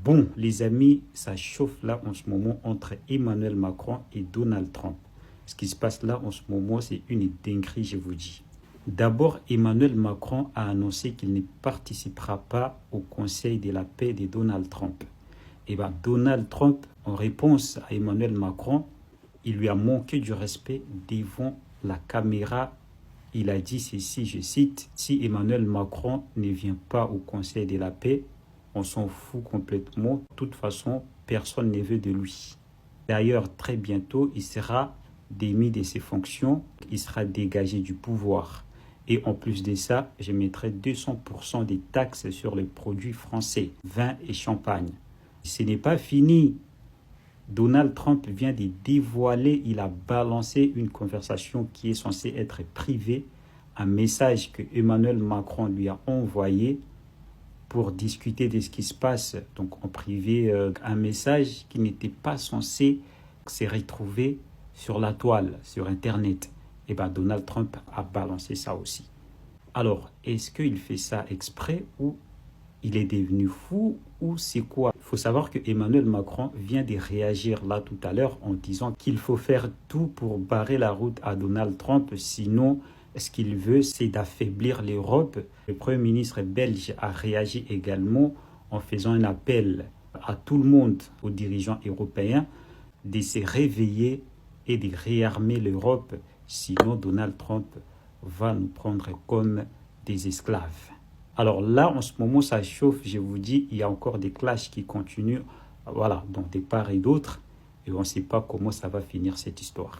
Bon, les amis, ça chauffe là en ce moment entre Emmanuel Macron et Donald Trump. Ce qui se passe là en ce moment, c'est une dinguerie, je vous dis. D'abord, Emmanuel Macron a annoncé qu'il ne participera pas au Conseil de la paix de Donald Trump. Et bien, Donald Trump, en réponse à Emmanuel Macron, il lui a manqué du respect devant la caméra. Il a dit ceci, je cite, « Si Emmanuel Macron ne vient pas au Conseil de la paix, on s'en fout complètement. De toute façon, personne ne veut de lui. » D'ailleurs, très bientôt, il sera démis de ses fonctions, il sera dégagé du pouvoir. Et en plus de ça, je mettrai 200% des taxes sur les produits français, vin et champagne. Ce n'est pas fini. Donald Trump vient de dévoiler, il a balancé une conversation qui est censée être privée, un message que Emmanuel Macron lui a envoyé pour discuter de ce qui se passe donc en privé, un message qui n'était pas censé se retrouver sur la toile, sur Internet. Et bien Donald Trump a balancé ça aussi. Alors, est-ce qu'il fait ça exprès ou il est devenu fou ou c'est quoi? Il faut savoir que Emmanuel Macron vient de réagir là tout à l'heure en disant qu'il faut faire tout pour barrer la route à Donald Trump, sinon ce qu'il veut c'est d'affaiblir l'Europe. Le Premier ministre belge a réagi également en faisant un appel à tout le monde, aux dirigeants européens, de se réveiller et de réarmer l'Europe, sinon Donald Trump va nous prendre comme des esclaves. Alors là, en ce moment, ça chauffe, je vous dis, il y a encore des clashs qui continuent, voilà, donc des parts et d'autres, et on ne sait pas comment ça va finir cette histoire.